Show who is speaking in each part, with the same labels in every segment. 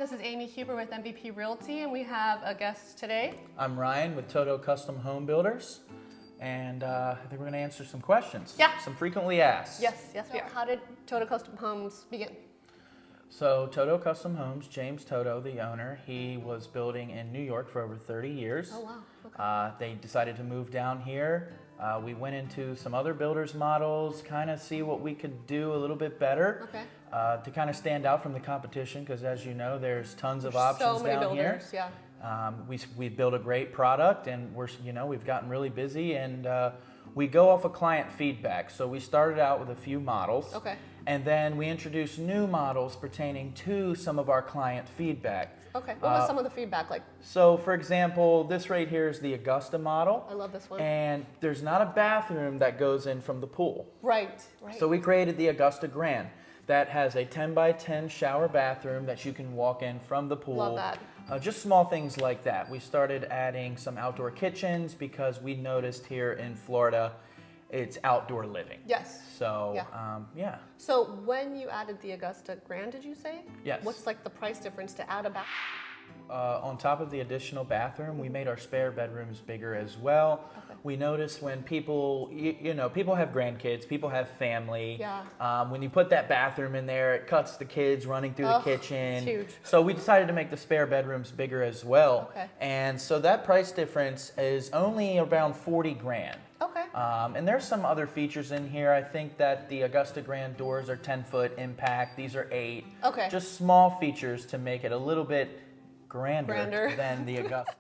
Speaker 1: this is Amy Huber with MVP Realty, and we have a guest today.
Speaker 2: I'm Ryan with Toto Custom Home Builders, and I think we're going to answer some questions.
Speaker 1: Yeah.
Speaker 2: Some frequently asked.
Speaker 1: Yes, we are. How did Toto Custom Homes begin?
Speaker 2: So Toto Custom Homes, James Toto, the owner, he was building in New York for over 30 years.
Speaker 1: Oh, wow. Okay.
Speaker 2: They decided to move down here. We went into some other builders' models, kind of see what we could do a little bit better.
Speaker 1: Okay.
Speaker 2: To kind of stand out from the competition, because as you know, there's tons of options
Speaker 1: so many
Speaker 2: down
Speaker 1: builders,
Speaker 2: here.
Speaker 1: Yeah.
Speaker 2: We build a great product, and we've gotten really busy, and we go off of client feedback. So we started out with a few models,
Speaker 1: Okay.
Speaker 2: and then we introduced new models pertaining to some of our client feedback.
Speaker 1: Okay. What was some of the feedback like?
Speaker 2: So, for example, this right here is the Augusta model.
Speaker 1: I love this one.
Speaker 2: And there's not a bathroom that goes in from the pool.
Speaker 1: Right.
Speaker 2: So we created the Augusta Grande that has a 10 by 10 shower bathroom that you can walk in from the pool.
Speaker 1: Love that.
Speaker 2: Just small things like that. We started adding some outdoor kitchens because we noticed here in Florida it's outdoor living.
Speaker 1: Yes.
Speaker 2: So,
Speaker 1: Yeah.
Speaker 2: yeah.
Speaker 1: So when you added the Augusta Grande, did you say?
Speaker 2: Yes.
Speaker 1: What's like the price difference to add a bath?
Speaker 2: On top of the additional bathroom, we made our spare bedrooms bigger as well.
Speaker 1: Okay.
Speaker 2: We noticed when people, people have grandkids, people have family.
Speaker 1: Yeah.
Speaker 2: When you put that bathroom in there, it cuts the kids running through the kitchen.
Speaker 1: It's huge.
Speaker 2: So we decided to make the spare bedrooms bigger as well.
Speaker 1: Okay.
Speaker 2: And so that price difference is only around 40 grand.
Speaker 1: Okay.
Speaker 2: And there's some other features in here. I think that the Augusta Grande doors are 10-foot impact. These are 8.
Speaker 1: Okay.
Speaker 2: Just small features to make it a little bit grander. Than the Augusta.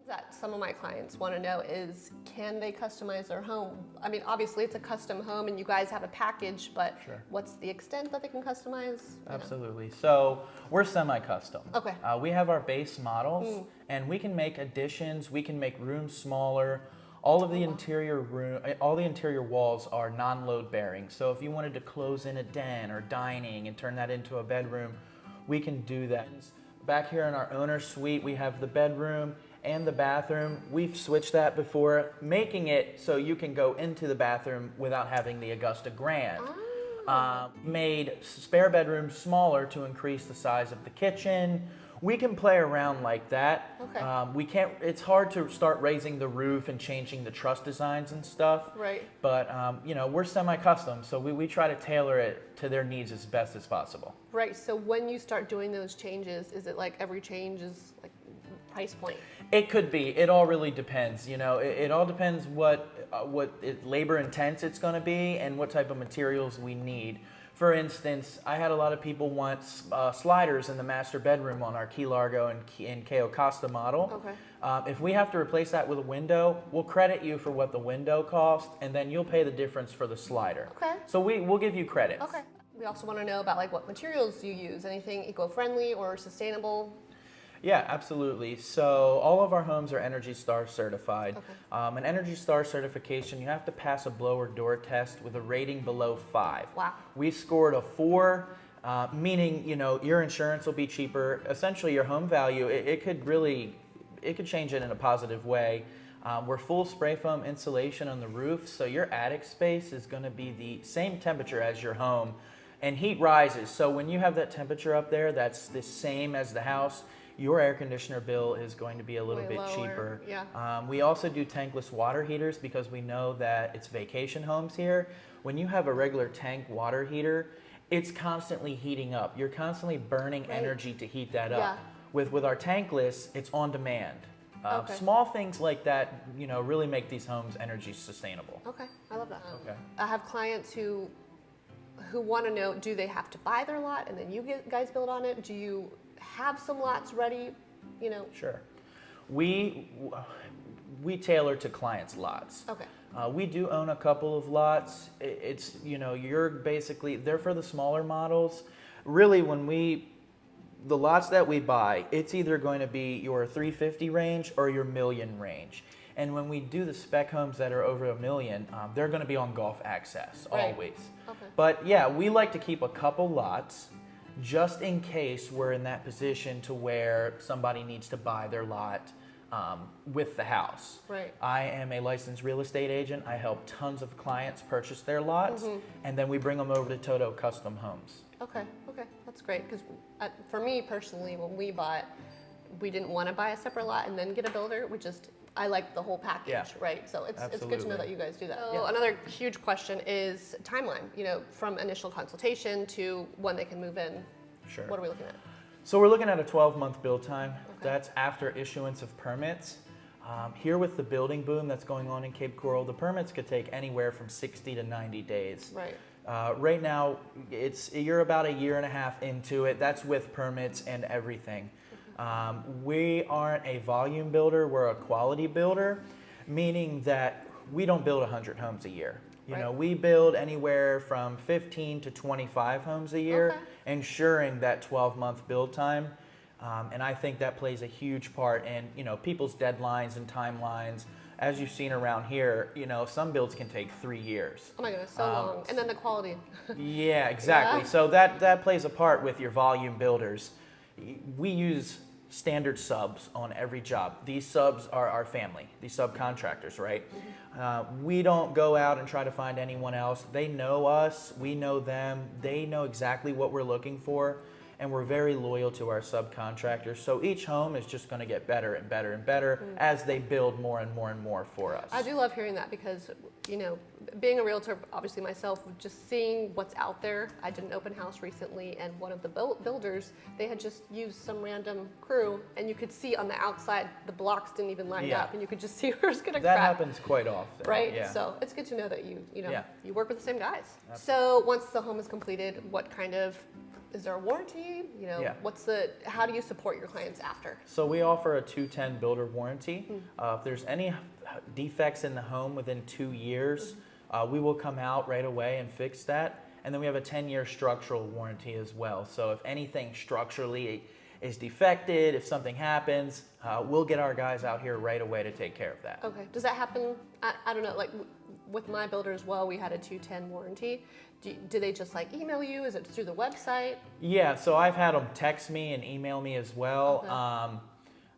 Speaker 1: That some of my clients want to know is, can they customize their home? I mean, obviously it's a custom home and you guys have a package, but
Speaker 2: Sure.
Speaker 1: what's the extent that they can customize? You know?
Speaker 2: Absolutely. So we're semi-custom.
Speaker 1: Okay.
Speaker 2: We have our base models, and we can make additions. We can make rooms smaller. All of the interior walls are non-load bearing. So if you wanted to close in a den or dining and turn that into a bedroom, we can do that. Back here in our owner suite, we have the bedroom and the bathroom. We've switched that before, making it so you can go into the bathroom without having the Augusta Grande. Made spare bedrooms smaller to increase the size of the kitchen. We can play around like that.
Speaker 1: Okay.
Speaker 2: It's hard to start raising the roof and changing the truss designs and stuff.
Speaker 1: Right.
Speaker 2: But, we're semi-custom, so we try to tailor it to their needs as best as possible.
Speaker 1: Right. So when you start doing those changes, is it like every change is like price point?
Speaker 2: It could be. It all really depends. It all depends what labor intense it's going to be and what type of materials we need. For instance, I had a lot of people want sliders in the master bedroom on our Key Largo and Augusta model.
Speaker 1: Okay.
Speaker 2: If we have to replace that with a window, we'll credit you for what the window cost, and then you'll pay the difference for the slider.
Speaker 1: Okay.
Speaker 2: So we'll give you credits.
Speaker 1: Okay. We also want to know about like what materials you use. Anything eco-friendly or sustainable?
Speaker 2: Yeah, absolutely. So all of our homes are Energy Star certified.
Speaker 1: Okay.
Speaker 2: An Energy Star certification, you have to pass a blower door test with a rating below 5.
Speaker 1: Wow.
Speaker 2: We scored a 4, meaning your insurance will be cheaper. Essentially, your home value it could change it in a positive way. We're full spray foam insulation on the roof, so your attic space is going to be the same temperature as your home, and heat rises. So when you have that temperature up there, that's the same as the house. Your air conditioner bill is going to be a little
Speaker 1: Way
Speaker 2: bit
Speaker 1: lower,
Speaker 2: cheaper.
Speaker 1: yeah.
Speaker 2: We also do tankless water heaters because we know that it's vacation homes here. When you have a regular tank water heater, it's constantly heating up. You're constantly burning energy to heat that up.
Speaker 1: Yeah.
Speaker 2: With our tankless, it's on demand.
Speaker 1: Okay.
Speaker 2: Small things like that, really make these homes energy sustainable.
Speaker 1: Okay. I love that.
Speaker 2: Okay.
Speaker 1: I have clients who want to know, do they have to buy their lot and then you guys build on it? Do you have some lots ready?
Speaker 2: Sure. We tailor to clients' lots.
Speaker 1: Okay.
Speaker 2: We do own a couple of lots. It's, you're basically, they're for the smaller models. Really, the lots that we buy, it's either going to be your 350 range or your million range. And when we do the spec homes that are over $1 million, they're going to be on Gulf access, always.
Speaker 1: Okay.
Speaker 2: But yeah, we like to keep a couple lots just in case we're in that position to where somebody needs to buy their lot with the house.
Speaker 1: Right.
Speaker 2: I am a licensed real estate agent. I help tons of clients purchase their lots, and then we bring them over to Toto Custom Homes.
Speaker 1: Okay. Okay. That's That's great, because for me personally, when we bought, we didn't want to buy a separate lot and then get a builder. I like the whole package,
Speaker 2: Yeah.
Speaker 1: right? So it's good to know
Speaker 2: Absolutely.
Speaker 1: that you guys do that.
Speaker 2: Yeah.
Speaker 1: So another huge question is timeline, from initial consultation to when they can move in.
Speaker 2: Sure.
Speaker 1: What are we looking at?
Speaker 2: So we're looking at a 12-month build time.
Speaker 1: Okay.
Speaker 2: That's after issuance of permits. Here with the building boom that's going on in Cape Coral, the permits could take anywhere from 60 to 90 days.
Speaker 1: Right.
Speaker 2: Right now, you're about a year and a half into it. That's with permits and everything. We aren't a volume builder, we're a quality builder, meaning that we don't build 100 homes a year.
Speaker 1: Right.
Speaker 2: We build anywhere from 15 to 25 homes a year,
Speaker 1: Okay.
Speaker 2: ensuring that 12-month build time. And I think that plays a huge part in, people's deadlines and timelines. As you've seen around here, some builds can take 3 years.
Speaker 1: Oh my goodness, so long. And then the quality.
Speaker 2: Yeah, exactly.
Speaker 1: Yeah.
Speaker 2: So that plays a part with your volume builders. We use standard subs on every job. These subs are our family, these subcontractors, right? We don't go out and try to find anyone else. They know us, we know them, they know exactly what we're looking for, and we're very loyal to our subcontractors. So each home is just going to get better and better and better as they build more and more and more for us.
Speaker 1: I do love hearing that because, being a realtor, obviously myself, just seeing what's out there. I did an open house recently, and one of the builders, they had just used some random crew, and you could see on the outside the blocks didn't even line
Speaker 2: Yeah.
Speaker 1: up, and you could just see where it's going to
Speaker 2: That
Speaker 1: crack.
Speaker 2: happens quite often.
Speaker 1: Right?
Speaker 2: Yeah.
Speaker 1: So it's good to know that
Speaker 2: Yeah.
Speaker 1: you work with the same guys. So once the home is completed, is there a warranty?
Speaker 2: Yeah.
Speaker 1: How do you support your clients after?
Speaker 2: So we offer a 210 builder warranty. If there's any defects in the home within 2 years, we will come out right away and fix that. And then we have a 10-year structural warranty as well. So if anything structurally is defected, if something happens, we'll get our guys out here right away to take care of that.
Speaker 1: Okay. Does that happen? I don't know. Like with my builder as well, we had a 210 warranty. Do they just email you? Is it through the website?
Speaker 2: Yeah, so I've had them text me and email me as well.
Speaker 1: Okay.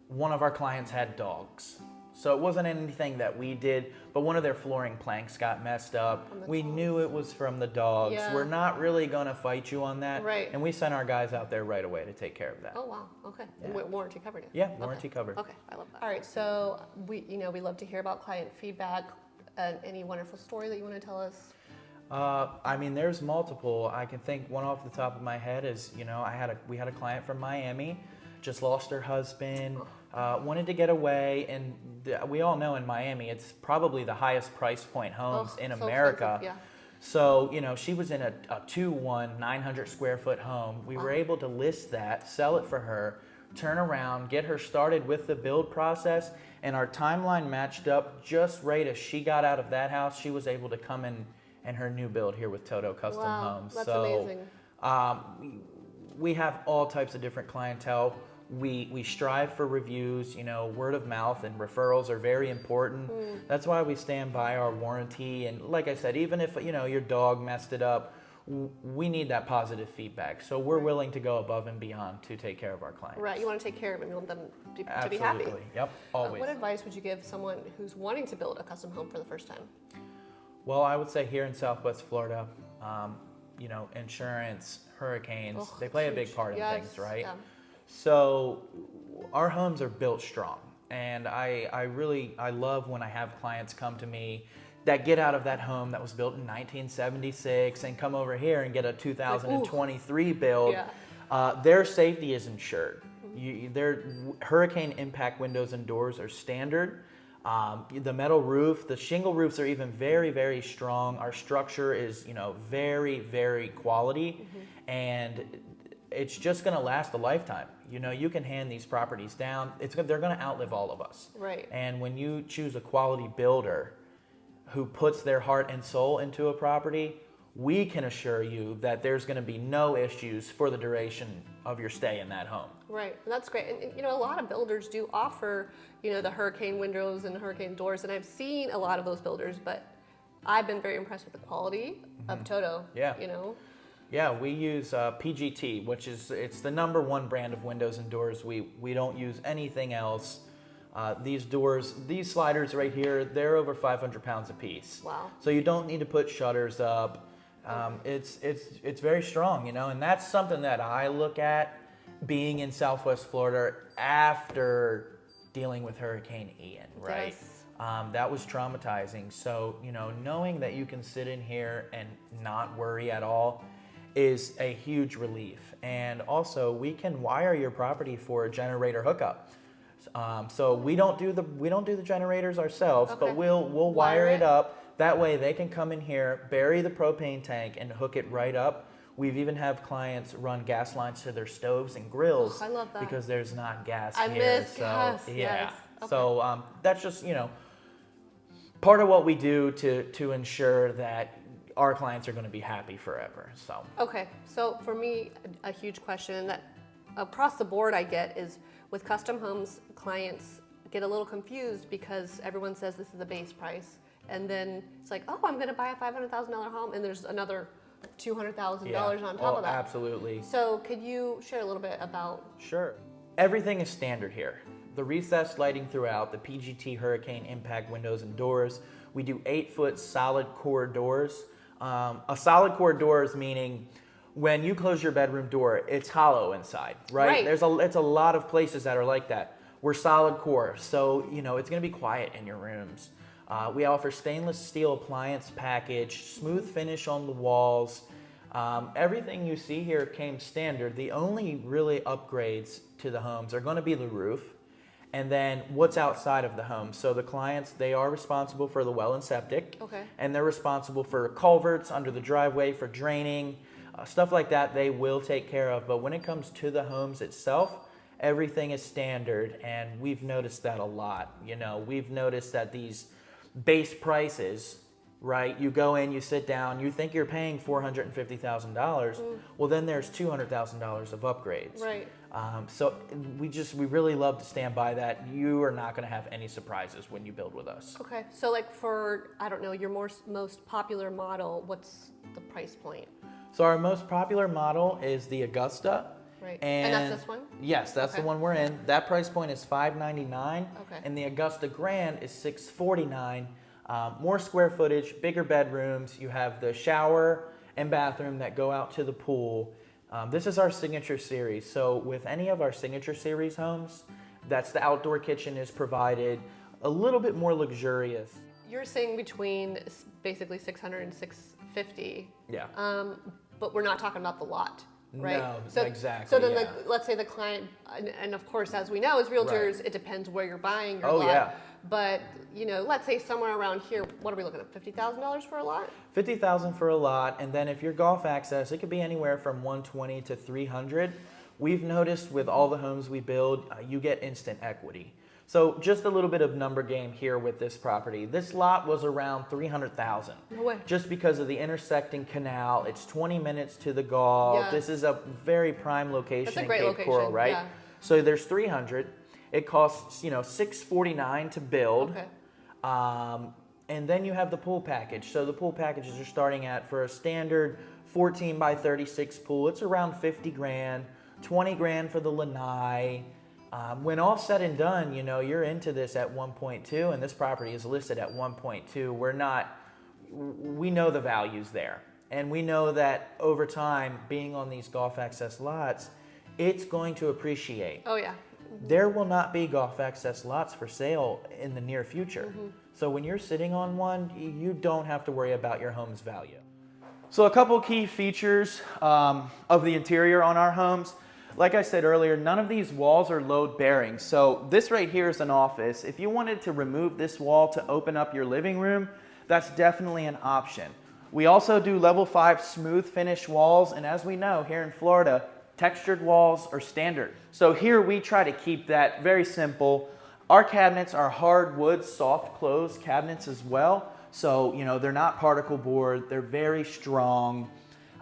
Speaker 2: One of our clients had dogs. So it wasn't anything that we did, but one of their flooring planks got messed up. We knew it was from the dogs.
Speaker 1: Yeah.
Speaker 2: We're not really going to fight you on that.
Speaker 1: Right.
Speaker 2: And we sent our guys out there right away to take care of that.
Speaker 1: Oh wow. Okay.
Speaker 2: Yeah.
Speaker 1: And warranty covered it.
Speaker 2: Yeah, warranty covered.
Speaker 1: Okay, I love that. All right, so we love to hear about client feedback. Any wonderful story that you want to tell us?
Speaker 2: There's multiple. I can think one off the top of my head is, we had a client from Miami, just lost her husband, wanted to get away, and we all know in Miami it's probably the highest price point homes in
Speaker 1: so
Speaker 2: America.
Speaker 1: expensive, yeah.
Speaker 2: So, she was in a 2-1, 900 square foot home. We were able to list that, sell it for her, turn around, get her started with the build process, and our timeline matched up just right. As she got out of that house, she was able to come in her new build here with Toto Custom Homes.
Speaker 1: That's
Speaker 2: so
Speaker 1: amazing.
Speaker 2: we have all types of different clientele. We strive for reviews, word of mouth and referrals are very important. That's why we stand by our warranty. And like I said, even if, your dog messed it up, we need that positive feedback. So we're willing to go above and beyond to take care of our clients.
Speaker 1: Right, you want to take care of them. You want them to be happy.
Speaker 2: Absolutely. Yep, always.
Speaker 1: What advice would you give someone who's wanting to build a custom home for the first time?
Speaker 2: Well, I would say here in Southwest Florida, insurance, hurricanes, they play a big part in things, right?
Speaker 1: Yeah.
Speaker 2: So our homes are built strong. And I love when I have clients come to me that get out of that home that was built in 1976 and come over here and get a 2023 build.
Speaker 1: Yeah.
Speaker 2: Their safety is insured. Their hurricane impact windows and doors are standard. The metal roof, the shingle roofs are even very, very strong. Our structure is, very, very quality, and it's just going to last a lifetime. You can hand these properties down. They're going to outlive all of us.
Speaker 1: Right.
Speaker 2: And when you choose a quality builder who puts their heart and soul into a property, we can assure you that there's going to be no issues for the duration of your stay in that home.
Speaker 1: Right, and that's great. And a lot of builders do offer, the hurricane windows and hurricane doors, and I've seen a lot of those builders, but I've been very impressed with the quality of Toto.
Speaker 2: Yeah. Yeah, we use PGT, it's the #1 brand of windows and doors. We don't use anything else. These sliders right here, they're over 500 pounds a piece.
Speaker 1: Wow.
Speaker 2: So you don't need to put shutters up. It's very strong, you know, and that's something that I look at being in Southwest Florida after dealing with Hurricane Ian, right?
Speaker 1: Yes.
Speaker 2: That was traumatizing. So, you know, knowing that you can sit in here and not worry at all is a huge relief. And also, we can wire your property for a generator hookup. So we don't do the generators ourselves,
Speaker 1: Okay.
Speaker 2: but we'll wire it up. That way they can come in here, bury the propane tank, and hook it right up. We've even have clients run gas lines to their stoves and grills.
Speaker 1: I love that.
Speaker 2: Because there's not gas
Speaker 1: I
Speaker 2: here.
Speaker 1: miss
Speaker 2: So
Speaker 1: gas,
Speaker 2: yeah.
Speaker 1: yes. Okay.
Speaker 2: So that's just, you know, part of what we do to ensure that our clients are going to be happy forever. So
Speaker 1: Okay, so for me, a huge question that across the board I get is with custom homes, clients get a little confused because everyone says this is the base price. And then it's like, oh, I'm going to buy a $500,000 home, and there's another $200,000 on top of that.
Speaker 2: Absolutely.
Speaker 1: So could you share a little bit about?
Speaker 2: Sure. Everything is standard here. The recessed lighting throughout, the PGT hurricane impact windows and doors. We do 8-foot solid core doors. A solid core door is meaning when you close your bedroom door, it's hollow inside, right? It's a lot of places that are like that. We're solid core, so you know it's going to be quiet in your rooms. We offer stainless steel appliance package, smooth finish on the walls. Everything you see here came standard. The only really upgrades to the homes are going to be the roof and then what's outside of the home. So the clients, they are responsible for the well and septic.
Speaker 1: Okay.
Speaker 2: And they're responsible for culverts under the driveway, for draining, stuff like that they will take care of. But when it comes to the homes itself, everything is standard, and we've noticed that a lot. You know, we've noticed that these base prices, right? You go in, you sit down, you think you're paying $450,000. Well, then there's $200,000 of upgrades.
Speaker 1: Right.
Speaker 2: So we really love to stand by that. You are not going to have any surprises when you build with us.
Speaker 1: Okay, so like for, I don't know, your most popular model, what's the price point?
Speaker 2: So our most popular model is the Augusta.
Speaker 1: Right. And that's this one?
Speaker 2: Yes, that's the one we're in. That price point is $599.
Speaker 1: Okay.
Speaker 2: And the Augusta Grande is $649. More square footage, bigger bedrooms. You have the shower and bathroom that go out to the pool. This is our signature series. So with any of our signature series homes, that's the outdoor kitchen is provided, a little bit more luxurious.
Speaker 1: You're saying between basically $600 and $650.
Speaker 2: Yeah.
Speaker 1: But we're not talking about the lot, right?
Speaker 2: No,
Speaker 1: so,
Speaker 2: exactly.
Speaker 1: So then,
Speaker 2: yeah.
Speaker 1: let's say the client, and of course, as we know, as realtors, it depends where you're buying your lot.
Speaker 2: Yeah.
Speaker 1: But you know, let's say somewhere around here, what are we looking at? $50,000 for a lot?
Speaker 2: $50,000 for a lot, and then if you're golf access, it could be anywhere from $120 to $300. We've noticed with all the homes we build, you get instant equity. So just a little bit of number game here with this property. This lot was around $300,000.
Speaker 1: No way.
Speaker 2: Just because of the intersecting canal. It's 20 minutes to the Gulf.
Speaker 1: Yeah.
Speaker 2: This is a very prime location
Speaker 1: That's a
Speaker 2: in
Speaker 1: great
Speaker 2: Cape
Speaker 1: location,
Speaker 2: Coral, right?
Speaker 1: yeah.
Speaker 2: So there's 300. It costs, $649 to build.
Speaker 1: Okay.
Speaker 2: And then you have the pool package. So the pool packages are starting at, for a standard 14 by 36 pool, it's around $50,000, $20,000 for the lanai. When all said and done, you're into this at 1.2, and this property is listed at 1.2. We know the value's there. And we know that over time, being on these golf access lots, it's going to appreciate.
Speaker 1: Oh yeah.
Speaker 2: There will not be golf access lots for sale in the near future. So when you're sitting on one, you don't have to worry about your home's value. So a couple key features of the interior on our homes. Like I said earlier, none of these walls are load bearing. So this right here is an office. If you wanted to remove this wall to open up your living room, that's definitely an option. We also do level 5 smooth finish walls, and as we know here in Florida, textured walls are standard. So here we try to keep that very simple. Our cabinets are hardwood, soft close cabinets as well. So, they're not particle board, they're very strong.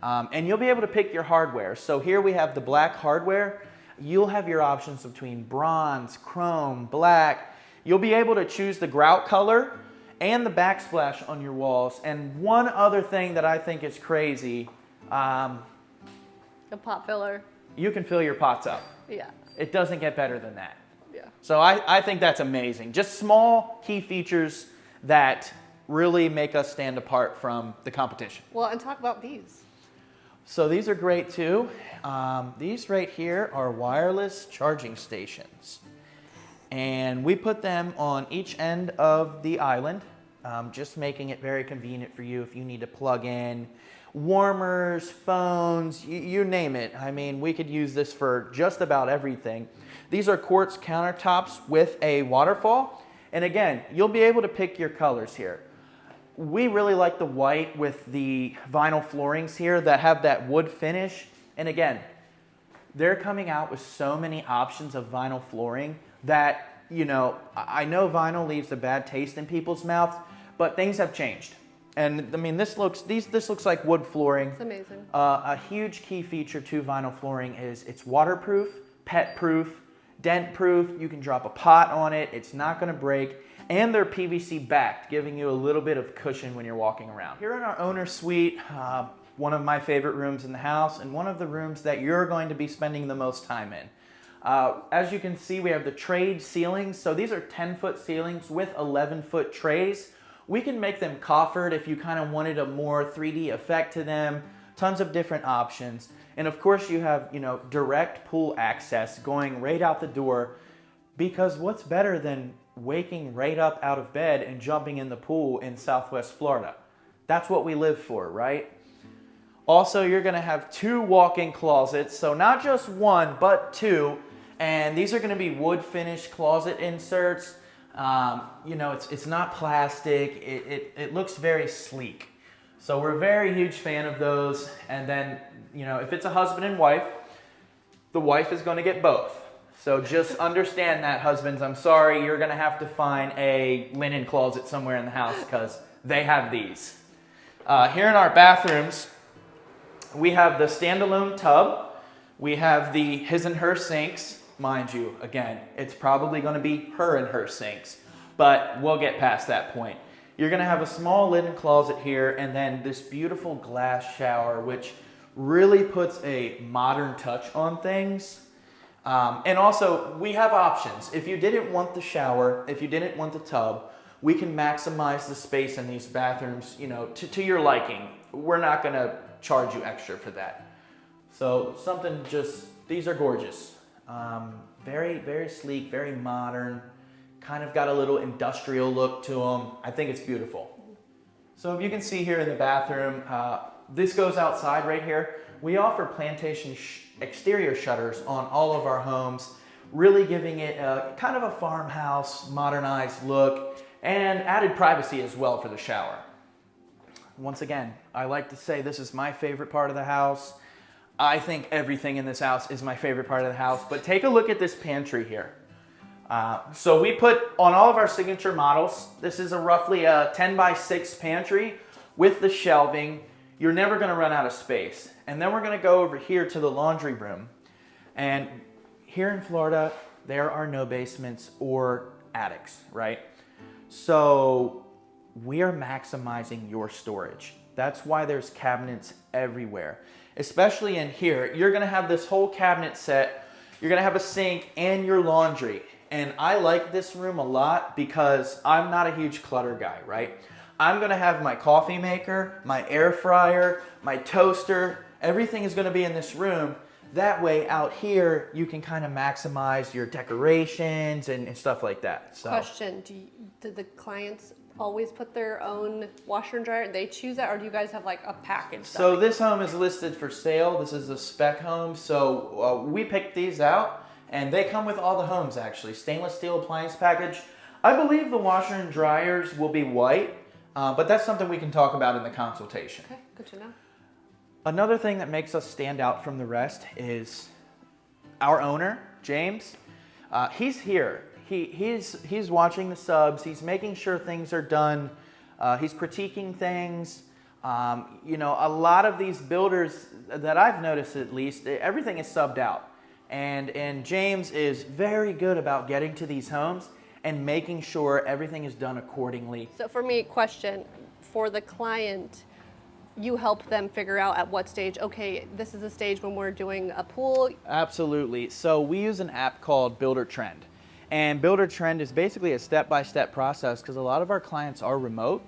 Speaker 2: And you'll be able to pick your hardware. So here we have the black hardware. You'll have your options between bronze, chrome, black. You'll be able to choose the grout color and the backsplash on your walls. And one other thing that I think is crazy,
Speaker 1: A pot filler.
Speaker 2: you can fill your pots up.
Speaker 1: Yeah.
Speaker 2: It doesn't get better than that.
Speaker 1: Yeah.
Speaker 2: So I think that's amazing. Just small key features that really make us stand apart from the competition.
Speaker 1: Well, and talk about these.
Speaker 2: So these are great too. These right here are wireless charging stations. And we put them on each end of the island, just making it very convenient for you if you need to plug in warmers, phones, you name it. I mean, we could use this for just about everything. These are quartz countertops with a waterfall. And again, you'll be able to pick your colors here. We really like the white with the vinyl floorings here that have that wood finish. And again, they're coming out with so many options of vinyl flooring that, you know, I know vinyl leaves a bad taste in people's mouths, but things have changed. And I mean, this looks like wood flooring.
Speaker 1: It's amazing.
Speaker 2: A huge key feature to vinyl flooring is it's waterproof, pet proof, dent proof. You can drop a pot on it. It's not going to break. And they're PVC backed, giving you a little bit of cushion when you're walking around. Here in our owner suite, one of my favorite rooms in the house, and one of the rooms that you're going to be spending the most time in. As you can see, we have the trade ceilings. So these are 10-foot ceilings with 11-foot trays. We can make them coffered if you kind of wanted a more 3D effect to them. Tons of different options. And of course you have, you know, direct pool access going right out the door, because what's better than waking right up out of bed and jumping in the pool in Southwest Florida? That's what we live for, right? Also, you're gonna have 2 walk-in closets. So not just one, but 2. And these are gonna be wood finish closet inserts. You know, it's not plastic. It looks very sleek. So we're a very huge fan of those. And then, you know, if it's a husband and wife, the wife is going to get both. So just understand that, husbands. I'm sorry, you're going to have to find a linen closet somewhere in the house because they have these. Here in our bathrooms, we have the standalone tub. We have the his and her sinks. Mind you, again, it's probably going to be her and her sinks, but we'll get past that point. You're going to have a small linen closet here, and then this beautiful glass shower, which really puts a modern touch on things. And also, we have options. If you didn't want the shower, if you didn't want the tub, we can maximize the space in these bathrooms, you know, to your liking. We're not going to charge you extra for that. So something just, these are gorgeous. Very, very sleek, very modern, kind of got a little industrial look to them. I think it's beautiful. So if you can see here in the bathroom, this goes outside right here. We offer plantation exterior shutters on all of our homes, really giving it a kind of a farmhouse, modernized look, and added privacy as well for the shower. Once again, I like to say this is my favorite part of the house. I think everything in this house is my favorite part of the house, but take a look at this pantry here. So we put on all of our signature models, this is roughly a 10 by 6 pantry with the shelving. You're never gonna run out of space. And then we're gonna go over here to the laundry room. And here in Florida, there are no basements or attics, right? So we are maximizing your storage. That's why there's cabinets everywhere. Especially in here, you're gonna have this whole cabinet set, you're gonna have a sink and your laundry. And I like this room a lot because I'm not a huge clutter guy, right? I'm gonna have my coffee maker, my air fryer, my toaster, everything is gonna be in this room. That way out here, you can kind of maximize your decorations and stuff like that. So.
Speaker 1: Question, do the clients always put their own washer and dryer? They choose that, or do you guys have like a package?
Speaker 2: So this home is listed for sale. This is a spec home. So we picked these out and they come with all the homes actually. Stainless steel appliance package. I believe the washer and dryers will be white, but that's something we can talk about in the consultation.
Speaker 1: Okay, good to know.
Speaker 2: Another thing that makes us stand out from the rest is our owner, James. He's here. He's watching the subs. He's making sure things are done. He's critiquing things. You know, a lot of these builders that I've noticed, at least, everything is subbed out. And James is very good about getting to these homes and making sure everything is done accordingly.
Speaker 1: So for me, question, for the client, you help them figure out at what stage, okay, this is the stage when we're doing a pool.
Speaker 2: Absolutely. So we use an app called Builder Trend. And Builder Trend is basically a step-by-step process because a lot of our clients are remote.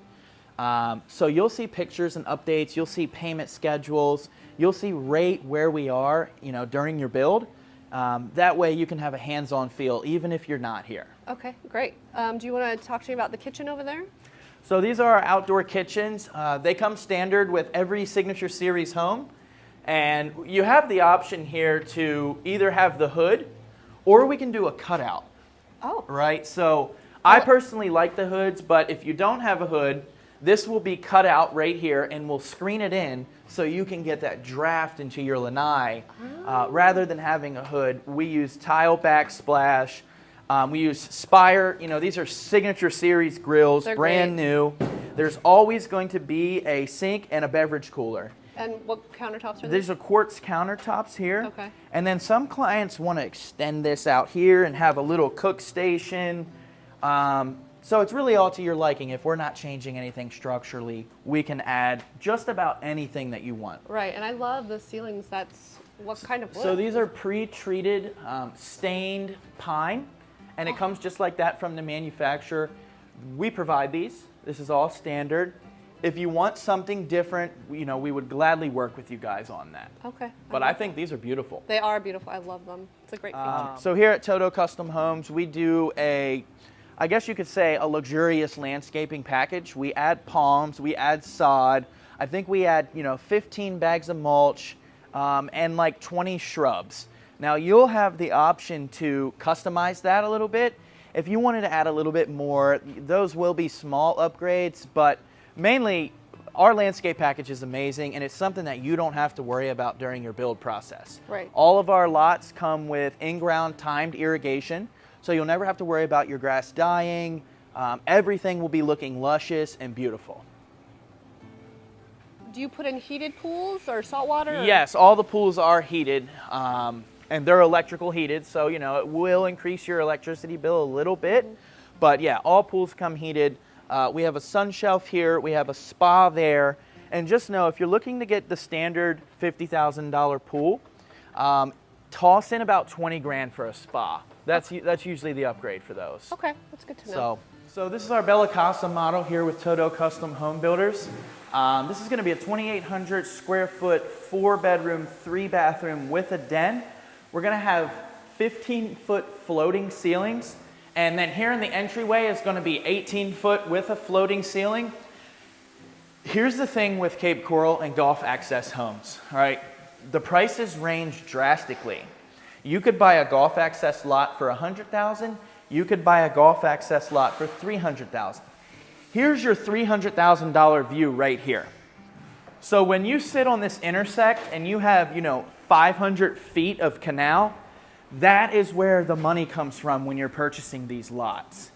Speaker 2: So you'll see pictures and updates, you'll see payment schedules, you'll see rate where we are, during your build. That way you can have a hands-on feel even if you're not here.
Speaker 1: Okay, great. Do you want to talk to me about the kitchen over there?
Speaker 2: So these are our outdoor kitchens. They come standard with every Signature Series home. And you have the option here to either have the hood or we can do a cutout.
Speaker 1: Oh.
Speaker 2: Right? So I personally like the hoods, but if you don't have a hood, this will be cut out right here and we'll screen it in so you can get that draft into your lanai. Rather than having a hood, we use tile backsplash. We use Spire. These are Signature Series grills,
Speaker 1: They're
Speaker 2: brand
Speaker 1: great.
Speaker 2: new. There's always going to be a sink and a beverage cooler.
Speaker 1: And what countertops are
Speaker 2: These are quartz countertops here.
Speaker 1: Okay.
Speaker 2: And then some clients want to extend this out here and have a little cook station. So it's really all to your liking. If we're not changing anything structurally, we can add just about anything that you want.
Speaker 1: Right, and I love the ceilings. That's what kind of wood?
Speaker 2: So these are pre-treated stained pine, and it comes just like that from the manufacturer. We provide these. This is all standard. If you want something different, we would gladly work with you guys on that.
Speaker 1: Okay.
Speaker 2: But I think these are beautiful.
Speaker 1: They are beautiful. I love them. It's a great feature.
Speaker 2: So here at Toto Custom Homes, we do I guess you could say a luxurious landscaping package. We add palms, we add sod. I think we add, 15 bags of mulch and like 20 shrubs. Now you'll have the option to customize that a little bit. If you wanted to add a little bit more, those will be small upgrades, but mainly our landscape package is amazing and it's something that you don't have to worry about during your build process.
Speaker 1: Right.
Speaker 2: All of our lots come with in-ground timed irrigation, so you'll never have to worry about your grass dying. Everything will be looking luscious and beautiful.
Speaker 1: Do you put in heated pools or saltwater?
Speaker 2: Yes, all the pools are heated and they're electrical heated, so it will increase your electricity bill a little bit. But yeah, all pools come heated. We have a sun shelf here, we have a spa there, and just know if you're looking to get the standard $50,000 pool, toss in about 20 grand for a spa. That's usually the upgrade for those.
Speaker 1: Okay, that's good to know.
Speaker 2: So this is our Bella Casa model here with Toto Custom Home Builders. This is going to be a 2,800 square foot, 4-bedroom, 3-bathroom with a den. We're going to have 15-foot floating ceilings. And then here in the entryway is going to be 18-foot with a floating ceiling. Here's the thing with Cape Coral and golf access homes, all right? The prices range drastically. You could buy a golf access lot for $100,000. You could buy a golf access lot for $300,000. Here's your $300,000 view right here. So when you sit on this intersect and you have, 500 feet of canal, that is where the money comes from when you're purchasing these lots.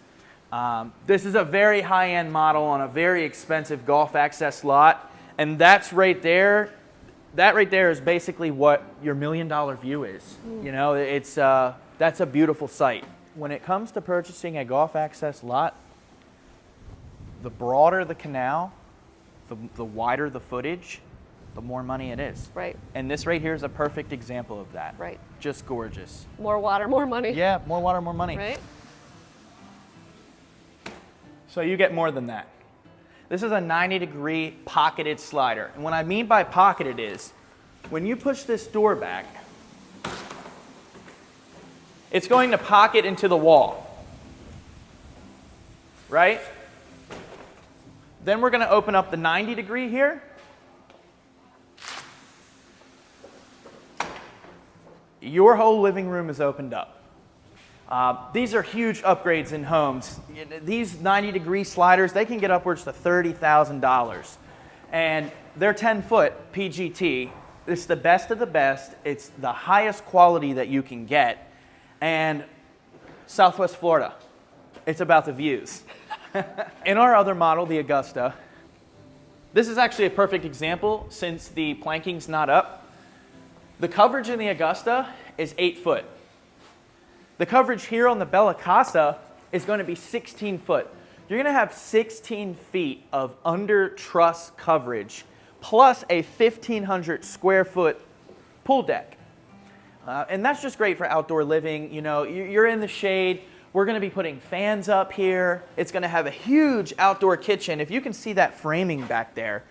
Speaker 2: This is a very high-end model on a very expensive golf access lot, and that's right there. That right there is basically what your $1 million view is. That's a beautiful sight. When it comes to purchasing a golf access lot, the broader the canal, the wider the footage, the more money it is.
Speaker 1: Right.
Speaker 2: And this right here is a perfect example of that.
Speaker 1: Right.
Speaker 2: Just gorgeous.
Speaker 1: More water, more money.
Speaker 2: Yeah, more water, more money.
Speaker 1: Right?
Speaker 2: So you get more than that. This is a 90-degree pocketed slider. And what I mean by pocketed is, when you push this door back, it's going to pocket into the wall. Right? Then we're going to open up the 90-degree here. Your whole living room is opened up. These are huge upgrades in homes. These 90-degree sliders, they can get upwards to $30,000. And they're 10-foot PGT. It's the best of the best. It's the highest quality that you can get. And Southwest Florida, it's about the views. In our other model, the Augusta, this is actually a perfect example since the planking's not up. The coverage in the Augusta is 8 foot. The coverage here on the Bella Casa is going to be 16 foot. You're going to have 16 feet of under truss coverage plus a 1,500 square foot pool deck. And that's just great for outdoor living. You're in the shade. We're going to be putting fans up here. It's going to have a huge outdoor kitchen. If you can see that framing back there,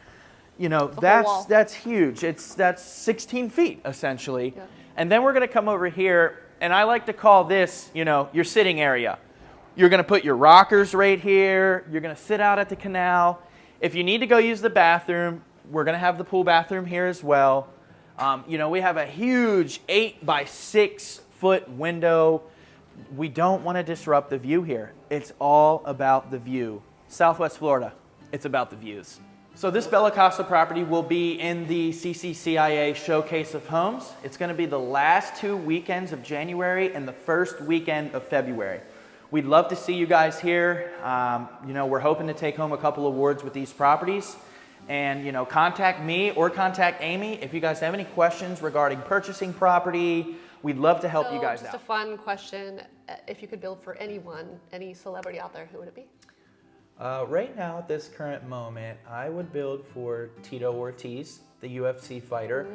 Speaker 2: you know, that's huge. That's 16 feet essentially. Yeah. And then we're going to come over here, and I like to call this, you know, your sitting area. You're going to put your rockers right here. You're going to sit out at the canal. If you need to go use the bathroom, we're going to have the pool bathroom here as well. You know, we have a huge 8 by 6 foot window. We don't want to disrupt the view here. It's all about the view. Southwest Florida, it's about the views. So this Bella Casa property will be in the CCCIA Showcase of Homes. It's going to be the last 2 weekends of January and the first weekend of February. We'd love to see you guys here. You know, we're hoping to take home a couple awards with these properties. And, you know, contact me or contact Amy if you guys have any questions regarding purchasing property. We'd love to help you guys out.
Speaker 1: Just a fun question. If you could build for anyone, any celebrity out there, who would it be?
Speaker 2: Right now, at this current moment, I would build for Tito Ortiz, the UFC fighter.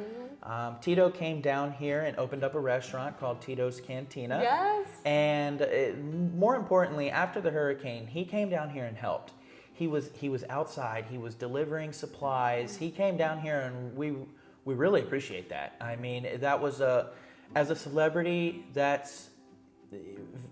Speaker 2: Mm-hmm. Tito came down here and opened up a restaurant called Tito's Cantina.
Speaker 1: Yes.
Speaker 2: And more importantly, after the hurricane, he came down here and helped. He was outside. He was delivering supplies. He came down here, and we really appreciate that. I mean, that was as a celebrity, that's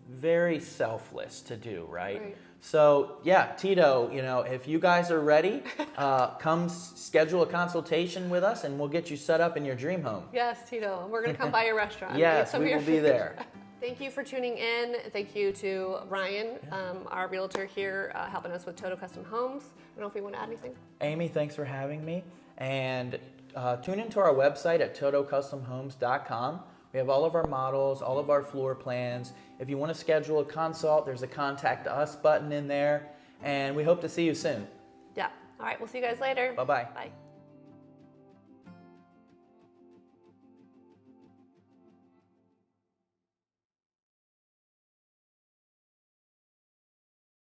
Speaker 2: very selfless to do, right? So yeah, Tito, you know, if you guys are ready, come schedule a consultation with us, and we'll get you set up in your dream home.
Speaker 1: Yes, Tito, we're gonna come by your restaurant.
Speaker 2: Yes, we will be there.
Speaker 1: Thank you for tuning in. Thank you to Ryan, our realtor here, helping us with Toto Custom Homes. I don't know if you want to add anything.
Speaker 2: Amy, thanks for having me. And tune into our website at totocustomhomes.com. We have all of our models, all of our floor plans. If you want to schedule a consult, there's a contact us button in there. And we hope to see you soon.
Speaker 1: Yeah. All right. We'll see you guys later.
Speaker 2: Bye-bye.
Speaker 1: Bye.